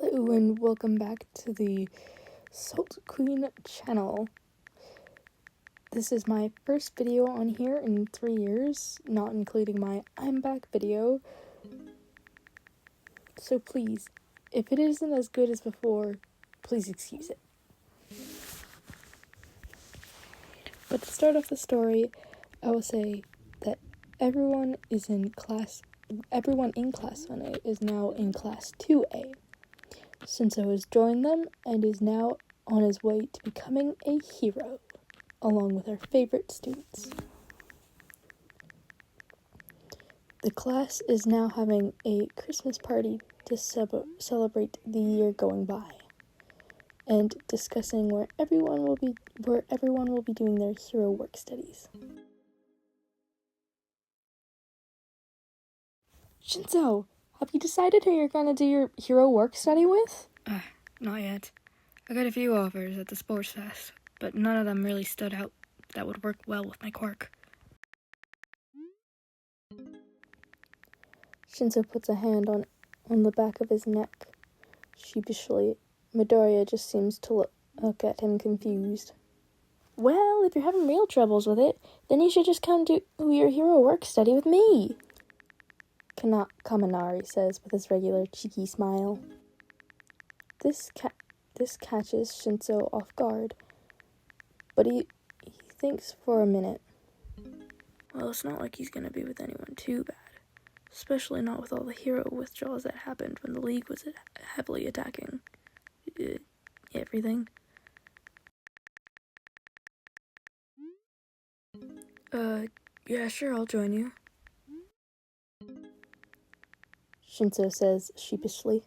Hello and welcome back to the Salt Queen channel. This is my first video on here in 3 years, not including my I'm back video. So please, if it isn't as good as before, please excuse it. But to start off the story, I will say that everyone in class 1A is now in class 2A. Shinso has joined them and is now on his way to becoming a hero, along with our favorite students. The class is now having a Christmas party to celebrate the year going by, and discussing where everyone will be doing their hero work studies. Shinso, have you decided who you're going to do your hero work study with? Not yet. I got a few offers at the sports fest, but none of them really stood out that would work well with my quirk. Shinso puts a hand on the back of his neck. Sheepishly, Midoriya just seems to look at him confused. Well, if you're having real troubles with it, then you should just come do your hero work study with me, Kaminari says with his regular cheeky smile. This catches Shinso off guard, but he thinks for a minute. Well, it's not like he's gonna be with anyone too bad, especially not with all the hero withdrawals that happened when the league was heavily attacking everything. Yeah, sure, I'll join you. Shinso says sheepishly.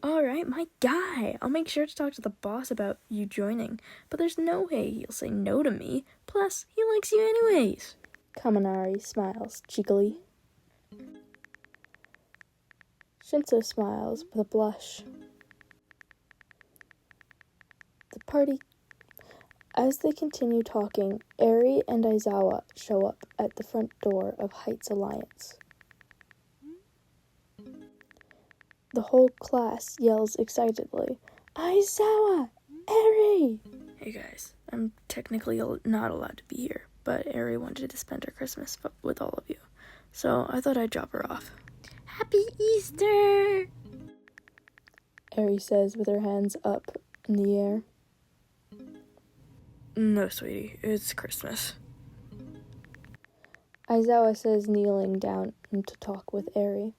Alright, my guy! I'll make sure to talk to the boss about you joining, but there's no way he'll say no to me. Plus, he likes you anyways. Kaminari smiles cheekily. Shinso smiles with a blush. The party. As they continue talking, Eri and Aizawa show up at the front door of Heights Alliance. The whole class yells excitedly, "Aizawa! Eri!" Hey guys, I'm technically not allowed to be here, but Eri wanted to spend her Christmas with all of you, so I thought I'd drop her off. Happy Easter! Eri says with her hands up in the air. No, sweetie, it's Christmas. Aizawa says, kneeling down to talk with Eri.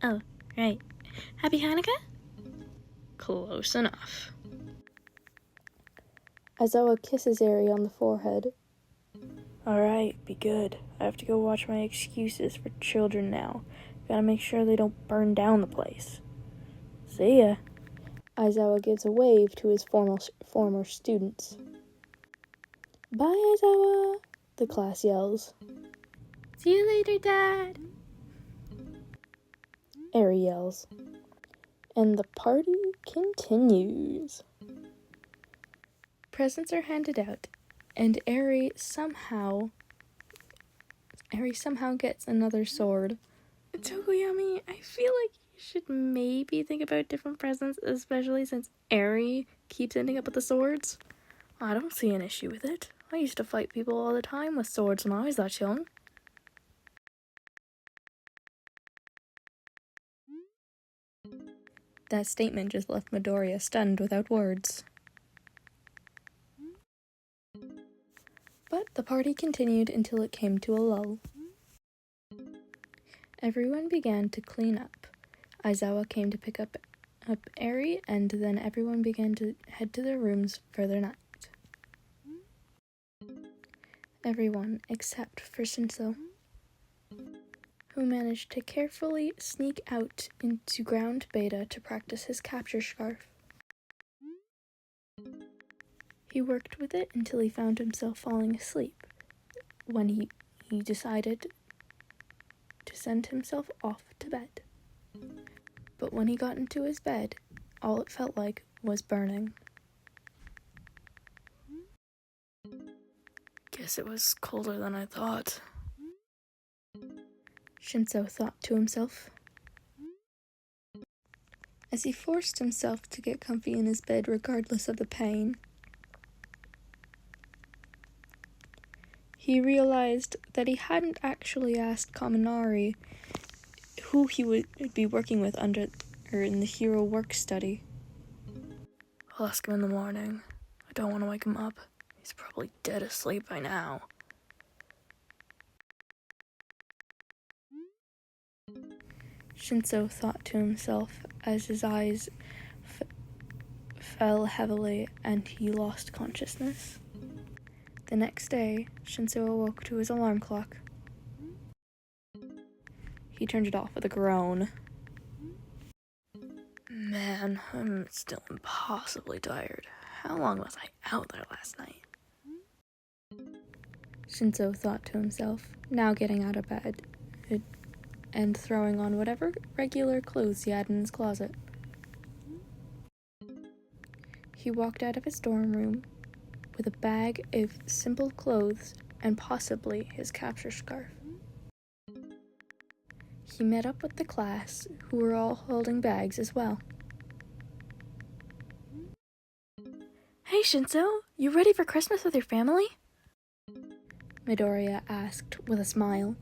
Oh, right. Happy Hanukkah? Close enough. Aizawa kisses Eri on the forehead. Alright, be good. I have to go watch my excuses for children now. Gotta make sure they don't burn down the place. See ya. Aizawa gives a wave to his former students. Bye, Aizawa, the class yells. See you later, Dad. Eri yells. And the party continues. Presents are handed out, and Eri somehow gets another sword. Tokoyami, I feel like you should maybe think about different presents, especially since Eri keeps ending up with the swords. I don't see an issue with it. I used to fight people all the time with swords when I was that young. That statement just left Midoriya stunned without words. But the party continued until it came to a lull. Everyone began to clean up. Aizawa came to pick up Eri, and then everyone began to head to their rooms for their night. Everyone except for Shinso, who managed to carefully sneak out into ground beta to practice his capture scarf. He worked with it until he found himself falling asleep, when he decided to send himself off to bed. But when he got into his bed, all it felt like was burning. Guess it was colder than I thought. Shinso thought to himself. as he forced himself to get comfy in his bed regardless of the pain. He realized that he hadn't actually asked Kaminari who he would be working with in the hero work study. I'll ask him in the morning. I don't want to wake him up. He's probably dead asleep by now. Shinso thought to himself as his eyes fell heavily and he lost consciousness. The next day, Shinso awoke to his alarm clock. He turned it off with a groan. Man, I'm still impossibly tired. How long was I out there last night? Shinso thought to himself, now getting out of bed and throwing on whatever regular clothes he had in his closet. He walked out of his dorm room with a bag of simple clothes and possibly his capture scarf. He met up with the class, who were all holding bags as well. Hey Shinso, you ready for Christmas with your family? Midoriya asked with a smile.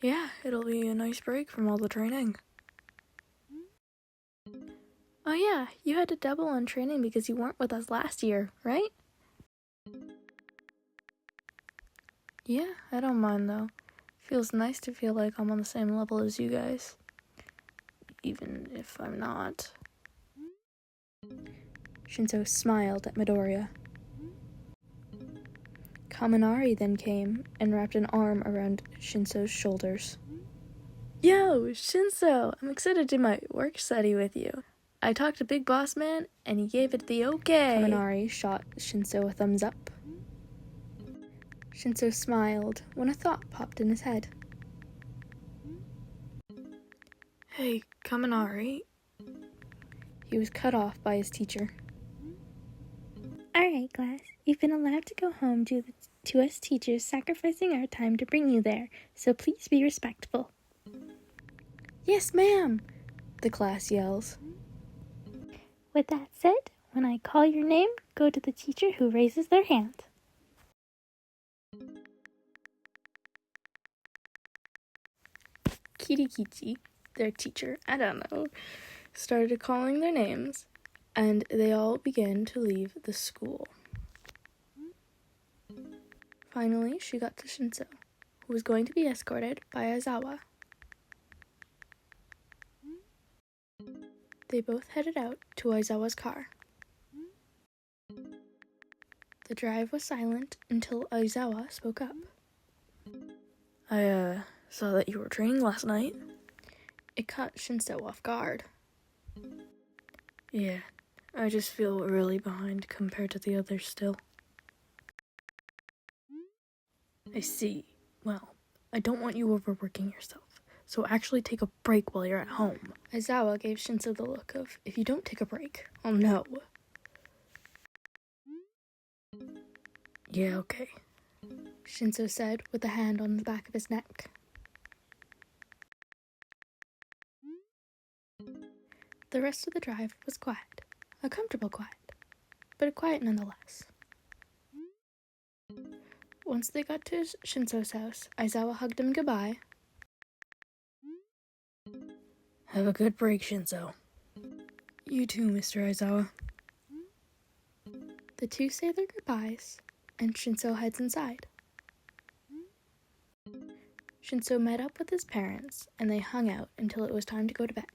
Yeah, it'll be a nice break from all the training. Oh yeah, you had to double on training because you weren't with us last year, right? Yeah, I don't mind though. Feels nice to feel like I'm on the same level as you guys. Even if I'm not. Shinso smiled at Midoriya. Kaminari then came and wrapped an arm around Shinso's shoulders. Yo, Shinso! I'm excited to do my work study with you. I talked to Big Boss Man, and he gave it the okay. Kaminari shot Shinso a thumbs up. Shinso smiled when a thought popped in his head. Hey, Kaminari. He was cut off by his teacher. Alright, class. You've been allowed to go home due to us teachers sacrificing our time to bring you there, so please be respectful. Yes, ma'am! The class yells. With that said, when I call your name, go to the teacher who raises their hand. Kirikichi, their teacher, I don't know, started calling their names, and they all began to leave the school. Finally, she got to Shinso, who was going to be escorted by Aizawa. They both headed out to Aizawa's car. The drive was silent until Aizawa spoke up. I, saw that you were training last night. It caught Shinso off guard. Yeah, I just feel really behind compared to the others still. I see. Well, I don't want you overworking yourself, so actually take a break while you're at home. Aizawa gave Shinso the look of, if you don't take a break, I'll know. Yeah, okay. Shinso said with a hand on the back of his neck. The rest of the drive was quiet, a comfortable quiet, but a quiet nonetheless. Once they got to Shinso's house, Aizawa hugged him goodbye. Have a good break, Shinso. You too, Mr. Aizawa. The two say their goodbyes, and Shinso heads inside. Shinso met up with his parents, and they hung out until it was time to go to bed.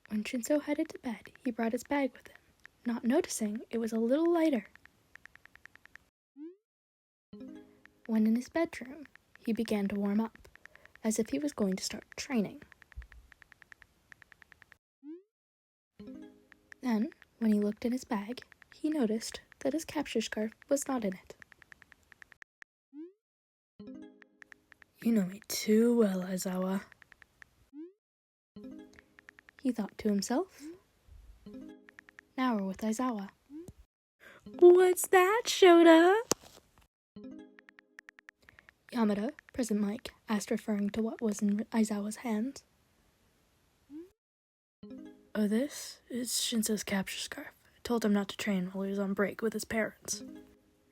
When Shinso headed to bed, he brought his bag with him, not noticing it was a little lighter. When in his bedroom, he began to warm up, as if he was going to start training. Then, when he looked in his bag, he noticed that his capture scarf was not in it. You know me too well, Aizawa. he thought to himself. Now we're with Aizawa. What's that, Shota? Yamada, present Mike, asked, referring to what was in Aizawa's hands. Oh, this is Shinso's capture scarf. I told him not to train while he was on break with his parents.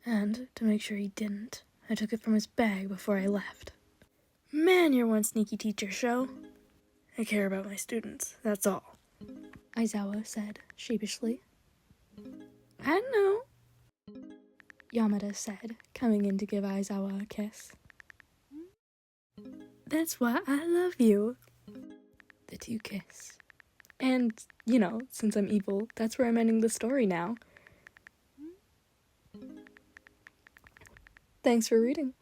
And, to make sure he didn't, I took it from his bag before I left. Man, you're one sneaky teacher, Sho. I care about my students, that's all, Aizawa said, sheepishly. I know, Yamada said, coming in to give Aizawa a kiss. That's why I love you. The two kiss. And, since I'm evil, that's where I'm ending the story now. Thanks for reading.